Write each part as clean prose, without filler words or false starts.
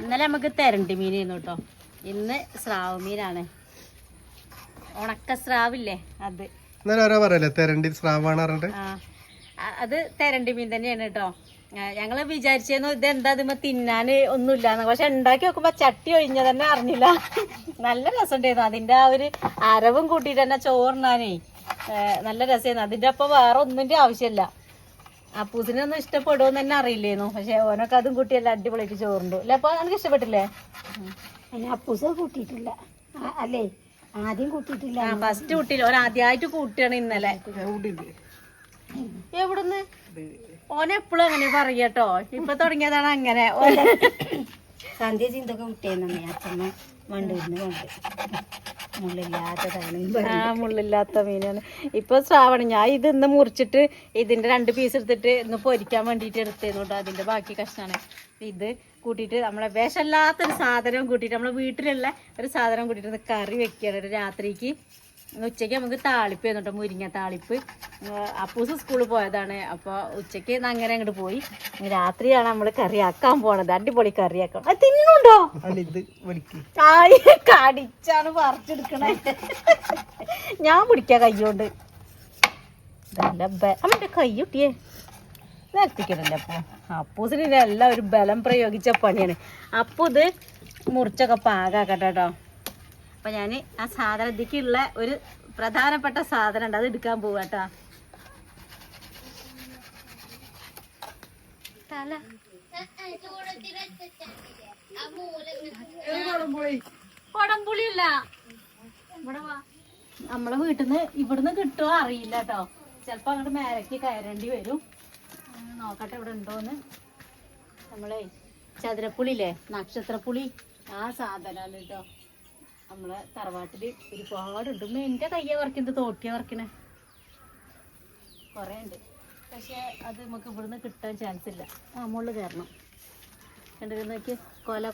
ഇന്നലെ നമുക്ക് തെരണ്ടി മീനായിരുന്നു കേട്ടോ. ഇന്ന് സ്രാവ് മീനാണ്. ഉണക്ക സ്രാവില്ലേ അത്. അത് തെരണ്ടി മീൻ തന്നെയാണ് കേട്ടോ. ഞങ്ങള് വിചാരിച്ചിരുന്നു ഇതെന്താ ഇതിമ്മ തിന്നാന് ഒന്നുമില്ലാന്ന്. പക്ഷെ ഉണ്ടാക്കി നോക്കുമ്പോ ചട്ടി ഒഴിഞ്ഞ തന്നെ അറിഞ്ഞില്ല. നല്ല രസമുണ്ടായിരുന്നു. അതിന്റെ ആ ഒരു അരവും കൂട്ടിയിട്ട് തന്നെ ചോറിനാനേ നല്ല രസമായിരുന്നു. അതിന്റെ ഒപ്പം വേറെ ഒന്നിന്റെ ആവശ്യമില്ല. അപ്പൂസിനൊന്നും ഇഷ്ടപ്പെടുമെന്ന് തന്നെ അറിയില്ലേന്നു. പക്ഷെ ഓനൊക്കെ അതും കൂട്ടിയല്ല അടിപൊളിയായിട്ട് ചോറുണ്ട് അല്ലെ. അപ്പൊ എനിക്ക് ഇഷ്ടപ്പെട്ടില്ലേ? അപ്പൂസ കൂട്ടിയിട്ടില്ല അല്ലേ? ആദ്യം കൂട്ടിയിട്ടില്ല. ഫസ്റ്റ് കൂട്ടിയില്ല. ഓൻ ആദ്യമായിട്ട് കൂട്ടിയാണ് ഇന്നലെ. എവിടുന്ന് ഓനെപ്പോഴും അങ്ങനെ പറയട്ടോ. ഇപ്പൊ തുടങ്ങിയതാണ് അങ്ങനെ. സന്ധ്യ ചിന്തൊക്കെ കുട്ടിയെന്നെ അച്ഛമ്മ വണ്ടിരുന്ന് കൊണ്ട് മുള്ളില്ലാത്ത മീനാണ്. ഇപ്പൊ ശ്രാവണം. ഞാൻ ഇത് ഇന്ന് മുറിച്ചിട്ട് ഇതിന്റെ 2 പീസ് എടുത്തിട്ട് ഇന്ന് പൊരിക്കാൻ വേണ്ടിട്ട് എടുത്തേന്നുണ്ടോ. അതിന്റെ ബാക്കി കഷ്ണാണ്. ഇത് കൂട്ടിയിട്ട് നമ്മളെ വിഷമില്ലാത്തൊരു സാധനം കൂട്ടിയിട്ട് നമ്മളെ വീട്ടിലുള്ള ഒരു സാധനം കൂട്ടിയിട്ട് കറി വെക്കുകയാണ് രാത്രിക്ക്. ഉച്ചയ്ക്ക് നമുക്ക് താളിപ്പ് ചെയ്യുന്നുണ്ടോ, മുരിങ്ങ താളിപ്പ്. അപ്പൂസ് സ്കൂളിൽ പോയതാണ്. അപ്പോൾ ഉച്ചയ്ക്ക് അങ്ങനെ അങ്ങോട്ട് പോയി. രാത്രിയാണ് നമ്മൾ കറിയാക്കാൻ പോണത്. അടിപൊളി കറിയാക്കണം. അത് തിന്നുണ്ടോ? കടിച്ചാണ് പറിച്ചെടുക്കണേ. ഞാൻ പിടിക്കാം കൈകൊണ്ട്. അവന്റെ കൈ കുട്ടിയേ നിരത്തിക്കണല്ലേ. അപ്പോൾ അപ്പൂസിന് എല്ലാം ഒരു ബലം പ്രയോഗിച്ച പണിയാണ്. അപ്പോൾ ഇത് മുറിച്ചൊക്കെ പാകാക്കട്ടെ കേട്ടോ. അപ്പം ഞാൻ ആ സാധനം ഇതിക്കുള്ള ഒരു പ്രധാനപ്പെട്ട സാധനം ഉണ്ട്, അത് എടുക്കാൻ പോവാട്ടോ. കൊടംപുളിയല്ല, ഇവിടെ വാ. നമ്മളെ വീട്ടിൽ നിന്ന് ഇവിടുന്ന് കിട്ടുമോ അറിയില്ല കേട്ടോ. ചിലപ്പോൾ അങ്ങോട്ട് മേലേക്ക് കയറേണ്ടി വരും. നോക്കട്ടെ ഇവിടെ ഉണ്ടോന്ന്. നമ്മളെ ചതുരപ്പുളിയില്ലേ, നക്ഷത്രപ്പുളി, ആ സാധനമാണ് കേട്ടോ. നമ്മളെ തറവാട്ടില് ഒരുപാടുണ്ട്. എൻ്റെ കയ്യെ വറക്കുന്നത് തോട്ടിയ വറക്കണേ കുറേ ഉണ്ട്. പക്ഷെ അത് നമുക്ക് ഇവിടുന്ന് കിട്ടാൻ ചാൻസ് ഇല്ല. മുകളിൽ കയറണം. കണ്ടിരുന്ന് നോക്കി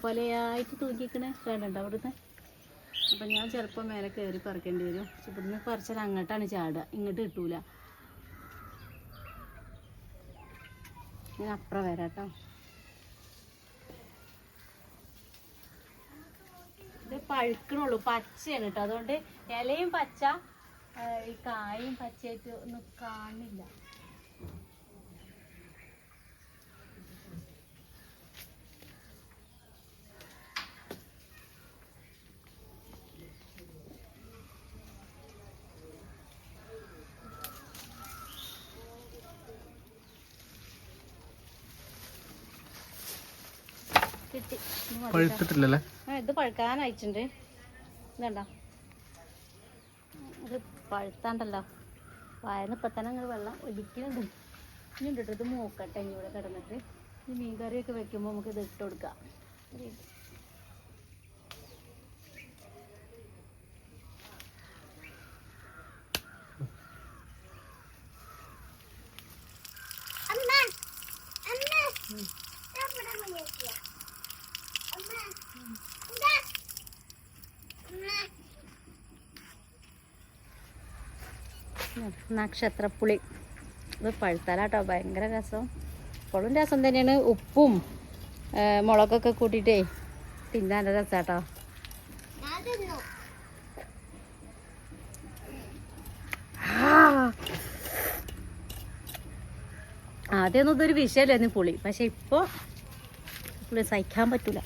കൊലയായിട്ട് തൂക്കിക്കണേ വേണ്ടണ്ട അവിടുന്ന്. അപ്പം ഞാൻ ചിലപ്പോൾ മേലെ കയറി പറിക്കേണ്ടി വരും. ഇവിടുന്ന് പറിച്ചാൽ അങ്ങോട്ടാണ് ചാടുക, ഇങ്ങോട്ട് കിട്ടൂല. ഞാൻ അപ്പുറം വരാം കേട്ടോ. ഇത് പഴുക്കണുള്ളൂ, പച്ചയാണ് കേട്ടോ. അതുകൊണ്ട് ഇലയും പച്ച, ഈ കായും പച്ചയായിട്ട് ഒന്നും കാണില്ല. കിട്ടി. പഴുത്തിട്ടില്ലല്ലേ? ഇത് പഴുക്കാനായിട്ടുണ്ട്. ഇതണ്ടോ, ഇത് പഴുത്താണ്ടല്ലോ. വായന്ന് ഇപ്പം തന്നെ അങ്ങനെ വെള്ളം ഒലിക്കുന്നുണ്ട്. ഇനി ഉണ്ടിട്ട് ഇത് മൂക്കട്ടെ. ഇനി ഇവിടെ കിടന്നിട്ട് ഈ മീൻ കറിയൊക്കെ വെക്കുമ്പോൾ നമുക്ക് ഇത് ഇട്ട് കൊടുക്കാം. നക്ഷത്രപ്പുളി ഇത് പഴുത്താലാട്ടോ ഭയങ്കര രസം. ഇപ്പോഴും രസം തന്നെയാണ്. ഉപ്പും മുളകൊക്കെ കൂട്ടിയിട്ടേ തിന്നാൻ രസാട്ടോ. ആദ്യമൊന്നും ഇതൊരു വിഷയമായിരുന്നു പുളി. പക്ഷെ ഇപ്പോൾ പുളി സഹിക്കാൻ പറ്റൂല.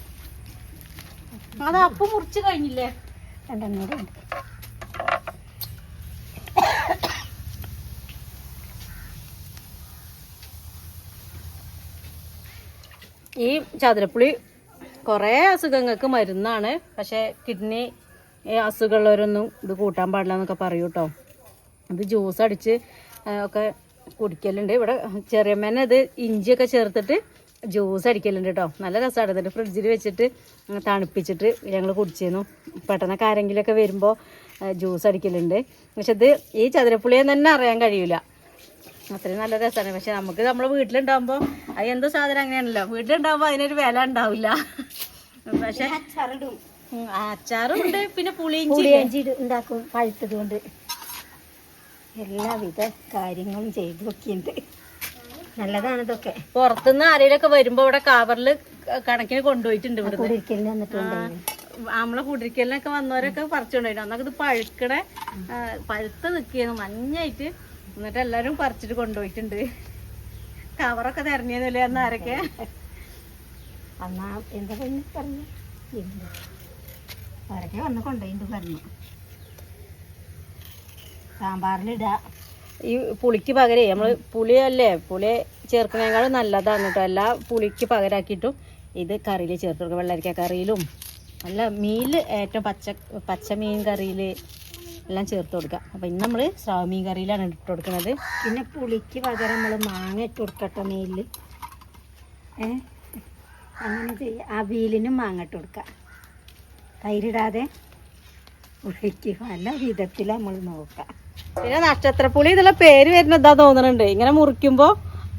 അത് അപ്പം മുറിച്ച് കഴിഞ്ഞില്ലേ? രണ്ടെണ്ണം ഈ ചതുരപ്പുളി കുറേ അസുഖങ്ങൾക്ക് മരുന്നാണ്. പക്ഷേ കിഡ്നി അസുഖമുള്ളവരൊന്നും ഇത് കൂട്ടാൻ പാടില്ല എന്നൊക്കെ പറയൂ കേട്ടോ. ഇത് ജ്യൂസ് അടിച്ച് ഒക്കെ കുടിക്കലുണ്ട്. ഇവിടെ ചെറിയമ്മേനെ ഇത് ഇഞ്ചിയൊക്കെ ചേർത്തിട്ട് ജ്യൂസ് അടിക്കലുണ്ട് കേട്ടോ. നല്ല രസമാണ്. എന്നിട്ട് ഫ്രിഡ്ജിൽ വെച്ചിട്ട് തണുപ്പിച്ചിട്ട് ഞങ്ങൾ കുടിച്ചിരുന്നു. പെട്ടെന്നൊക്കെ ആരെങ്കിലുമൊക്കെ വരുമ്പോൾ ജ്യൂസ് അടിക്കലുണ്ട്. പക്ഷെ ഇത് ഈ ചതുരപ്പുളിയെന്ന് തന്നെ അറിയാൻ കഴിയില്ല, അത്രയും നല്ല രസമാണ്. പക്ഷെ നമുക്ക് നമ്മളെ വീട്ടിലുണ്ടാകുമ്പോൾ അത് എന്തോ സാധനം അങ്ങനെയാണല്ലോ. വീട്ടിലുണ്ടാകുമ്പോൾ അതിനൊരു വില ഉണ്ടാവില്ല. പക്ഷെ അച്ചാറും ഉണ്ട്, പിന്നെ പുളിയിഞ്ചി ഉണ്ടാക്കും. പഴുത്തത് കൊണ്ട് എല്ലാവിധ കാര്യങ്ങളും ചെയ്തു നോക്കിയിട്ടുണ്ട്. നല്ലതാണ് ഇതൊക്കെ. പുറത്തുനിന്ന് ആരെങ്കിലൊക്കെ വരുമ്പോ ഇവിടെ കവറിൽ കണക്കിന് കൊണ്ടുപോയിട്ടുണ്ട് ഇവിടെ. കുടിയിരിക്കലിന് വന്നിട്ടുണ്ടായിരുന്നു. നമ്മളെ കുടിരിക്കലിനൊക്കെ വന്നവരൊക്കെ പറിച്ചുകൊണ്ടായിരുന്നു. അന്നൊക്കെ ഇത് പഴുക്കണ പഴുത്ത് നിൽക്കുന്നു മഞ്ഞായിട്ട്. എന്നിട്ട് എല്ലാരും പറിച്ചിട്ട് കൊണ്ടുപോയിട്ടുണ്ട്. കവറൊക്കെ തെരഞ്ഞതല്ലേ അന്ന് ആരൊക്കെ. എന്നാ എന്താ പറഞ്ഞു പറഞ്ഞു ആരൊക്കെ വന്ന് കൊണ്ടുപോയിട്ട് പറഞ്ഞു. സാമ്പാറിലിടാ. ഈ പുളിക്ക് പകരേ നമ്മള് പുളിയല്ലേ, പുളി ചേർക്കണേക്കാളും നല്ലതാണ് കേട്ടോ. എല്ലാ പുളിക്ക് പകരാക്കിയിട്ടും ഇത് കറിയിൽ ചേർത്ത് കൊടുക്കുക. വെള്ളരിക്ക കറിയിലും നല്ല മീനിൽ ഏറ്റവും പച്ച മീൻ കറിയിൽ എല്ലാം ചേർത്ത് കൊടുക്കുക. അപ്പം ഇന്ന് നമ്മൾ സ്രാവ് മീൻ കറിയിലാണ് ഇട്ട് കൊടുക്കുന്നത്. പിന്നെ പുളിക്ക് പകരം നമ്മൾ മാങ്ങ ഇട്ട് കൊടുക്കട്ടെ മീനിൽ. അങ്ങനെ ചെയ്യുക. അവിയലിനും മാങ്ങ ഇട്ട് കൊടുക്കുക. തൈരിടാതെ പുളിക്ക് പല വിധത്തിൽ നമ്മൾ നോക്കാം. പിന്നെ നക്ഷത്രപ്പുളി എന്നുള്ള പേര് വരുന്ന ഇതാ തോന്നുന്നുണ്ട്. ഇങ്ങനെ മുറിക്കുമ്പോൾ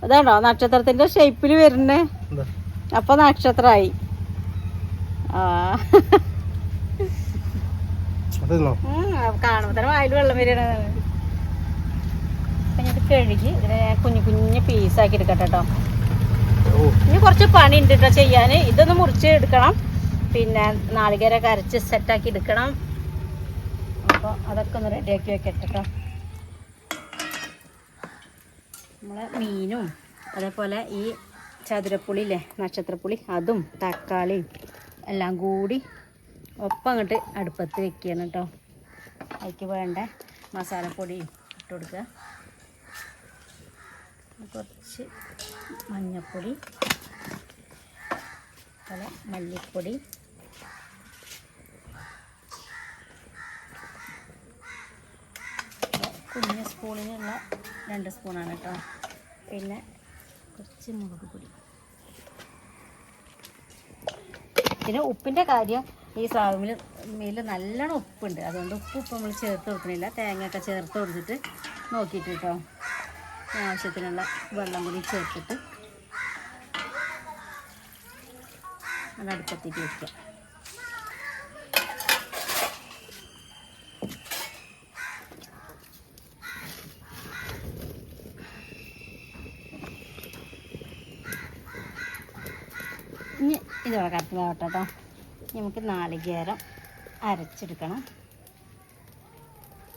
ഇതാണോ നക്ഷത്രത്തിന്റെ ഷേപ്പിൽ വരുന്നേ. അപ്പൊ നക്ഷത്രമായി. കാണുമ്പോ തന്നെ വായിൽ വെള്ളം വരികയാണ്. ഇത് കഴുകി ഇതിനെ കുഞ്ഞു കുഞ്ഞു പീസാക്കി എടുക്കട്ടെ കേട്ടോ. ഇനി കുറച്ച് പണി ഉണ്ട് കേട്ടോ ചെയ്യാന്. ഇതൊന്ന് മുറിച്ച് എടുക്കണം. പിന്നെ നാളികേരൊക്കെ അരച്ച് സെറ്റാക്കി എടുക്കണം. അപ്പോൾ അതൊക്കെ ഒന്ന് റെഡിയാക്കി വെക്കട്ടെ കേട്ടോ. നമ്മളെ മീനും അതേപോലെ ഈ ചതുരപ്പുളി ഇല്ലേ, നക്ഷത്രപ്പുളി, അതും തക്കാളിയും എല്ലാം കൂടി ഒപ്പം അങ്ങോട്ട് അടുപ്പത്ത് വെക്കുകയാണ് കേട്ടോ. അതിക്ക് വേണ്ട മസാലപ്പൊടിയും ഇട്ട് കൊടുക്കുക. കുറച്ച് മഞ്ഞൾപ്പൊടി, അതുപോലെ മല്ലിപ്പൊടി, കുഞ്ഞ് സ്പൂണിനുള്ള 2 സ്പൂണാണ് കേട്ടോ. പിന്നെ കുറച്ച് മുളക് പൊടി. പിന്നെ ഉപ്പിൻ്റെ കാര്യം ഈ സ്രാവ് മീനിൽ നല്ലോണം ഉപ്പുണ്ട്. അതുകൊണ്ട് ഉപ്പ് നമ്മൾ ചേർത്ത് കൊടുക്കണില്ല. തേങ്ങയൊക്കെ ചേർത്ത് കൊടുത്തിട്ട് നോക്കിയിട്ട് കേട്ടോ. ആവശ്യത്തിനുള്ള വെള്ളം കൂടി ചേർത്തിട്ട് അത് അടുപ്പത്തേക്ക് വയ്ക്കുക. ഇനി ഇതോടെ കറക്റ്റ് കേട്ടോ. നമുക്ക് നാളികേരം അരച്ചെടുക്കണം.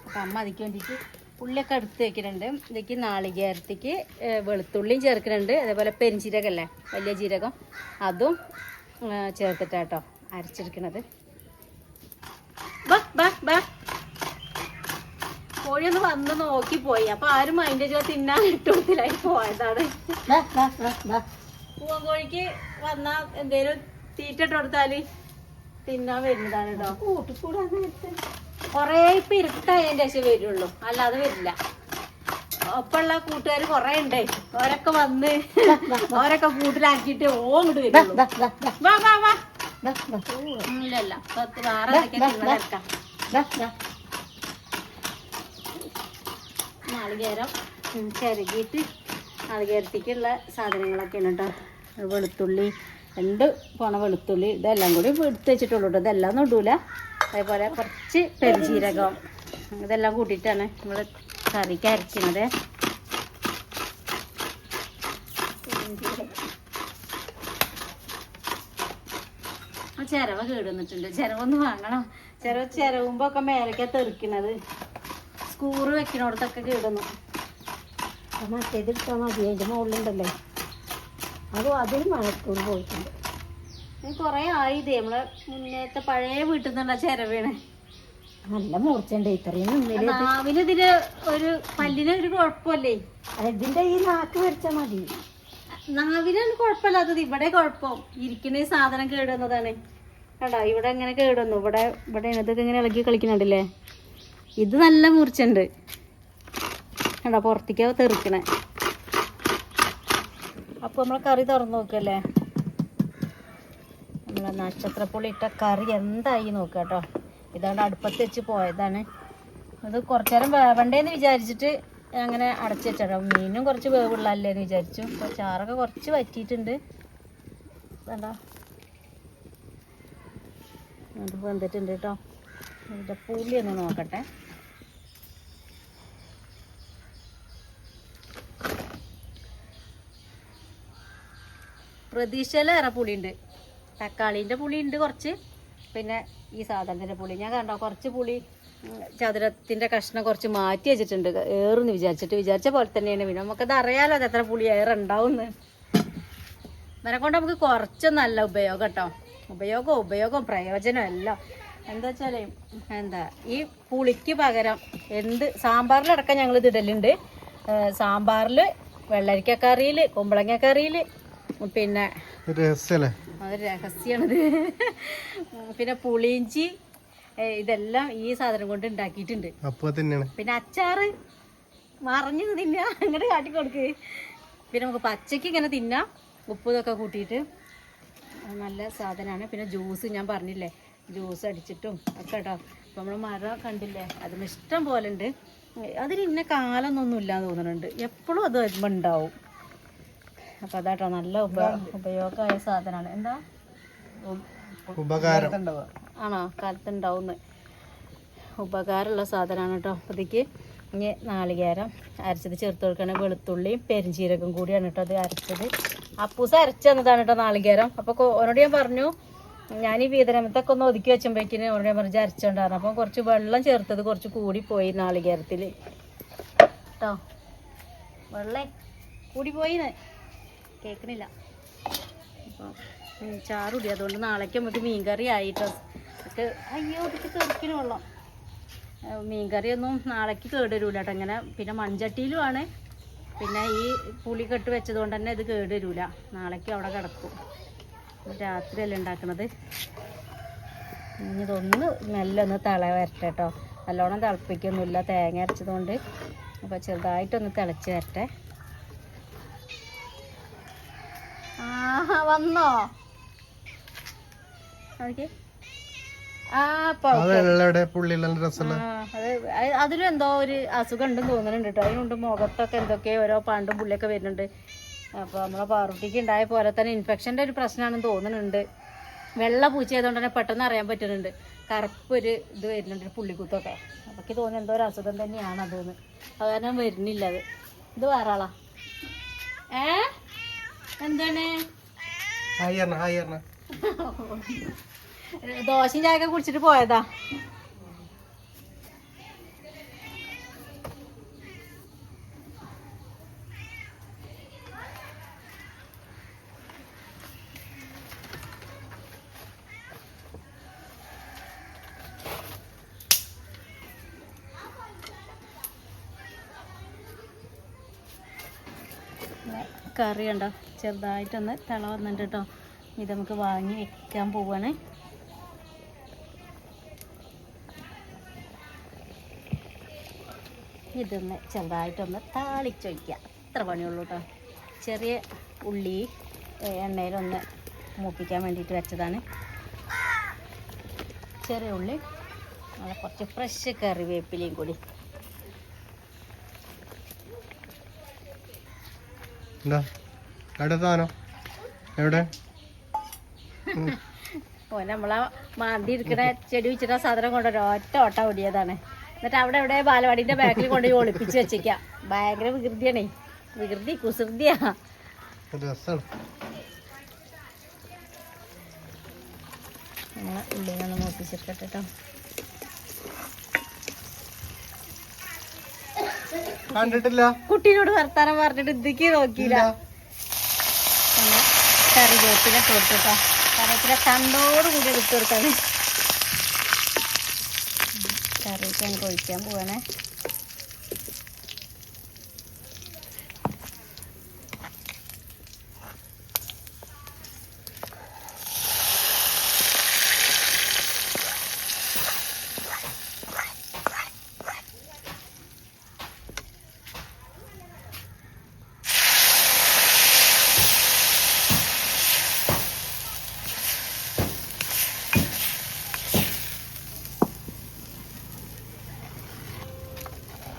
അപ്പം അമ്മ അതിക്ക് വേണ്ടിയിട്ട് ഉള്ളിയൊക്കെ എടുത്ത് വെക്കുന്നുണ്ട്. ഇതിലേക്ക് നാളികേരത്തേക്ക് വെളുത്തുള്ളിയും ചേർക്കുന്നുണ്ട്. അതേപോലെ പെരിഞ്ചീരകമല്ലേ, വലിയ ജീരകം, അതും ചേർത്തിട്ടാട്ടോ അരച്ചെടുക്കണത്. കോഴിയൊന്ന് വന്ന് നോക്കിപ്പോയി. അപ്പം ആരും അതിൻ്റെ തിന്നാൻ ഇട്ടുകൊടുത്തില്ലായി പോയതാണ്. പൂവൻ കോഴിക്ക് വന്നാൽ എന്തേലും തീറ്റ ഇട്ട് കൊടുത്താൽ തിന്നാൻ വരുന്നതാണ് കേട്ടോ. കുറേ ഇപ്പം ഇരുട്ടായതിൻ്റെ ശേഷം വരുള്ളൂ, അല്ലാതെ വരില്ല. ഒപ്പമുള്ള കൂട്ടുകാർ കുറേ ഉണ്ട്. ഓരൊക്കെ വന്ന് ഓരൊക്കെ കൂട്ടിലാക്കിയിട്ട് ഓങ്ങോട്ട് വരുള്ളൂ. വാ വാ വാ. ഇല്ലല്ല, വേറെ എന്തൊക്കെയാ നാളികേരം ചിരകിയിട്ട് നാളികേരത്തേക്കുള്ള സാധനങ്ങളൊക്കെയാണ് കേട്ടോ. വെളുത്തുള്ളി, 2 പോണ വെളുത്തുള്ളി, ഇതെല്ലാം കൂടി എടുത്ത് വെച്ചിട്ടുള്ളൂ കേട്ടോ. ഇതെല്ലാം ഒന്നും ഇടൂല. അതേപോലെ കുറച്ച് പെരുംജീരകം, ഇതെല്ലാം കൂട്ടിയിട്ടാണ് നമ്മൾ കറിക്ക് അരക്കുന്നത്. ചിരവ കേടുവന്നിട്ടുണ്ട്. ചിരവൊന്ന് വാങ്ങണം. ചിരവുമ്പോൾ ഒക്കെ മേലേക്കാണ് തെറിക്കണത്. സ്കൂറ് വെക്കണോടത്തൊക്കെ കേടുന്നു. മറ്റേതെടുത്താൽ മതി. അതിൻ്റെ മുകളിലുണ്ടല്ലേ, അതിൽ മഴക്കൂർ പോയിട്ടുണ്ട്. കുറേ ആയി. ഇത് നമ്മളെ മുന്നേത്തെ പഴയ വീട്ടിൽ നിന്നുള്ള ചിരവാണ്. നല്ല മൂർച്ചയുണ്ട്. ഇത്രയും നാവിന് ഇതിന് ഒരു പല്ലിന് ഒരു കുഴപ്പമല്ലേ. ഇതിൻ്റെ ഈ നാക്ക് വരച്ചാൽ മതി. നാവിനാണ് കുഴപ്പമില്ലാത്തത്. ഇവിടെ കുഴപ്പം ഇരിക്കുന്ന സാധനം കേടുവന്നതാണ് കേട്ടോ. ഇവിടെ ഇങ്ങനെ കേടുവന്നു. ഇവിടെ ഇതൊക്കെ ഇങ്ങനെ ഇളകി കളിക്കുന്നുണ്ടല്ലേ. ഇത് നല്ല മൂർച്ചയുണ്ട് കേട്ടോ. പുറത്തേക്കാ തെറിക്കണേ. അപ്പോൾ നമ്മൾ കറി തുറന്ന് നോക്കല്ലേ. നമ്മളെ നക്ഷത്രപ്പുളി ഇട്ട കറി എന്തായി നോക്കുക കേട്ടോ. ഇതാണ്ട് അടുപ്പത്ത് വെച്ച് പോയതാണ്. അത് കുറച്ചു നേരം വേവണ്ടേന്ന് വിചാരിച്ചിട്ട് അങ്ങനെ അടച്ചു വെച്ചാട്ടോ. മീനും കുറച്ച് വേവുള്ളല്ലേന്ന് വിചാരിച്ചു. അപ്പോൾ ചാറൊക്കെ കുറച്ച് വറ്റിയിട്ടുണ്ട്. വേണ്ട അത് വെന്തിട്ടുണ്ട് കേട്ടോ. ഇതിൻ്റെ പുളി ഒന്ന് നോക്കട്ടെ. പ്രതീക്ഷയിലേറെ പുളിയുണ്ട്. തക്കാളീൻ്റെ പുളിയുണ്ട് കുറച്ച്, പിന്നെ ഈ സാധനത്തിൻ്റെ പുളി ഞാൻ കണ്ടോ കുറച്ച് പുളി ചതുരത്തിൻ്റെ കഷ്ണം കുറച്ച് മാറ്റി വെച്ചിട്ടുണ്ട്, ഏറെന്ന് വിചാരിച്ച പോലെ തന്നെയാണ്. പിന്നെ നമുക്കത് അറിയാലോ അത് എത്ര പുളി ഏറെ ഉണ്ടാവുമെന്ന്. ഇതിനെ കൊണ്ട് നമുക്ക് കുറച്ചൊന്നല്ല ഉപയോഗം കേട്ടോ, ഉപയോഗവും പ്രയോജനം എല്ലാം. എന്താ വെച്ചാൽ എന്താ ഈ പുളിക്ക് പകരം സാമ്പാറിലടക്കം ഞങ്ങൾ ഇത് ഇടലുണ്ട്. സാമ്പാറിൽ, വെള്ളരിക്കക്കറിയിൽ, കുമ്പളങ്ങക്കറിയിൽ, പിന്നെ അത് രഹസ്യമാണിത്. പിന്നെ പുളിയിഞ്ചി, ഇതെല്ലാം ഈ സാധനം കൊണ്ട് ഉണ്ടാക്കിയിട്ടുണ്ട്. പിന്നെ അച്ചാറ് മറിഞ്ഞ് തിന്നാ, അങ്ങോട്ട് കാട്ടിക്കൊടുക്ക്. പിന്നെ നമുക്ക് പച്ചയ്ക്ക് ഇങ്ങനെ തിന്നാം, ഉപ്പ് ഇതൊക്കെ കൂട്ടിയിട്ട്. നല്ല സാധനമാണ്. പിന്നെ ജ്യൂസ് ഞാൻ പറഞ്ഞില്ലേ, ജ്യൂസ് അടിച്ചിട്ടും ഒക്കെ കേട്ടോ. അപ്പോൾ നമ്മൾ മരം കണ്ടില്ലേ, അതിന് ഇഷ്ടം പോലെ ഉണ്ട്. അതിന് ഇന്ന കാലമൊന്നും ഇല്ലാന്ന് തോന്നുന്നുണ്ട്, എപ്പോഴും അത് വരുമ്പോൾ ഉണ്ടാവും. അപ്പോൾ അതാട്ടോ നല്ല ഉപയോഗമായ സാധനമാണ്. എന്താ ആണോ കാലത്തുണ്ടാവുന്ന ഉപകാരമുള്ള സാധനമാണ് കേട്ടോ. അപ്പോഴത്തേക്ക് ഇനി നാളികേരം അരച്ചത് ചേർത്ത് കൊടുക്കുകയാണെങ്കിൽ വെളുത്തുള്ളിയും പെരിഞ്ചീരകം കൂടിയാണ് കേട്ടോ അത് അരച്ചത്. അപ്പൂസ് അരച്ച് തന്നതാണ് കേട്ടോ നാളികേരം. അപ്പോൾ ഓനോട് ഞാൻ പറഞ്ഞു, ഞാൻ ഈ വീതരമത്തൊക്കെ ഒന്ന് ഒതുക്കി വെച്ചുമ്പോഴേക്കിന് ഓനോട് ഞാൻ പറഞ്ഞ് അരച്ചുകൊണ്ടായിരുന്നു. അപ്പം കുറച്ച് വെള്ളം ചേർത്തത് കുറച്ച് കൂടിപ്പോയി നാളികേരത്തിൽ കേട്ടോ. വെള്ളം കൂടിപ്പോയിന്ന് കേൾക്കണില്ല. അപ്പോൾ ചാറുടി, അതുകൊണ്ട് നാളേക്ക് നമുക്ക് മീൻകറി ആയിട്ടോ. ഒക്കെ അയ്യോ ഇതൊക്കെ തെറിക്കിന് വെള്ളം. മീൻകറിയൊന്നും നാളേക്ക് കേടുവരൂല കേട്ടോ. ഇങ്ങനെ പിന്നെ മൺചട്ടിയിലുമാണ്, പിന്നെ ഈ പുളി കെട്ട് വെച്ചതുകൊണ്ട് തന്നെ ഇത് കേടുവരൂല. നാളേക്ക് അവിടെ കിടക്കും. രാത്രിയല്ലേ ഉണ്ടാക്കണത്. ഇനി ഇതൊന്ന് മെല്ലെ ഒന്ന് വരട്ടെ കേട്ടോ. നല്ലോണം തിളപ്പിക്കൊന്നുമില്ല, തേങ്ങ അരച്ചതുകൊണ്ട്. അപ്പോൾ ചെറുതായിട്ടൊന്ന് തിളച്ച് വരട്ടെ. വന്നോ അതിലും എന്തോ ഒരു അസുഖം ഉണ്ടെന്ന് തോന്നുന്നുണ്ട് കേട്ടോ. അതിനുണ്ട് മുഖത്തൊക്കെ എന്തൊക്കെയോ ഓരോ പാണ്ടും പുള്ളിയൊക്കെ വരുന്നുണ്ട്. അപ്പോൾ നമ്മളെ പാറുട്ടിക്ക് ഉണ്ടായ പോലെ തന്നെ ഇൻഫെക്ഷൻ്റെ ഒരു പ്രശ്നമാണെന്ന് തോന്നുന്നുണ്ട്. വെള്ള പൂച്ച ആയതുകൊണ്ട് തന്നെ പെട്ടെന്ന് അറിയാൻ പറ്റുന്നുണ്ട്. കറുപ്പൊരു ഇത് വരുന്നുണ്ട്, പുള്ളിക്കുത്തൊക്കെ. അപ്പൊക്ക് തോന്നുന്നു എന്തോ ഒരു അസുഖം തന്നെയാണ് അതൊന്ന്. അത് കാരണം വരുന്നില്ല. ഇത് വേറെ ആളാ. എന്താണ് ദോശയും ചായയൊക്കെ കുടിച്ചിട്ട് പോയതാ. കറി ഉണ്ടോ ചെറുതായിട്ടൊന്ന് തിള വന്നിട്ട് കേട്ടോ. ഇത് നമുക്ക് വാങ്ങി വെക്കാൻ പോവാണ്. ഇതൊന്ന് ചെറുതായിട്ടൊന്ന് താളിച്ചൊഴിക്കുക, അത്ര പണിയുള്ളൂ കേട്ടോ. ചെറിയ ഉള്ളി എണ്ണയിലൊന്ന് മൂപ്പിക്കാൻ വേണ്ടിയിട്ട് വെച്ചതാണ്. ചെറിയ ഉള്ളി, നല്ല കുറച്ച് ഫ്രഷ് കറിവേപ്പിലയും കൂടി. നമ്മളാ മാന്തി ഇരിക്കണ ചെടി വെച്ചിട്ട് ആ സാധനം കൊണ്ടുവരും, ഒറ്റ ഓട്ട ഓടിയതാണ്. എന്നിട്ട് അവിടെ എവിടെ ബാലവാടിന്റെ ബാക്കിൽ കൊണ്ടുപോയി ഒളിപ്പിച്ച് വെച്ചേക്കാം. ഭയങ്കര വികൃതിയാണേ, കുസൃതിയാ. ഉള്ളിനൊന്ന് മൂപ്പിച്ചിട്ടോ. കണ്ടിട്ടില്ല, കുട്ടീനോട് വർത്താനം പറഞ്ഞിട്ട് ഇതിക്ക് നോക്കിയില്ല. കറിവേപ്പില കൊടുത്തിട്ടോ, കറിവേപ്പില കണ്ടോട് കൂടി ഇട്ട് കൊടുത്താണ്. കറിയൊക്കെ നമുക്ക് ഒഴിക്കാൻ പോവാണേ.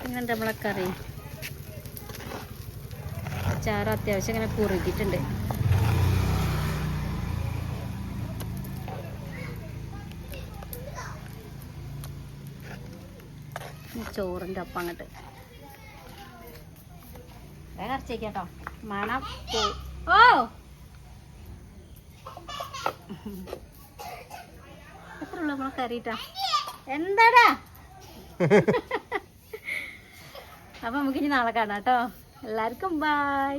ഇങ്ങനത്തെ നമ്മളെ കറി ചാറ് അത്യാവശ്യം ഇങ്ങനെ കുറുകിയിട്ടുണ്ട്. ചോറിൻ്റെ ഒപ്പം അങ്ങോട്ട് വേറെ അരച്ചേക്കാട്ടോ, മണം പോ. ഓ എത്ര ഉള്ളു നമ്മളെ കറിയിട്ടാ എന്താടാ അപ്പൊ നമുക്ക് ഇനി നാളെ കാണാം കേട്ടോ. എല്ലാവർക്കും ബൈ.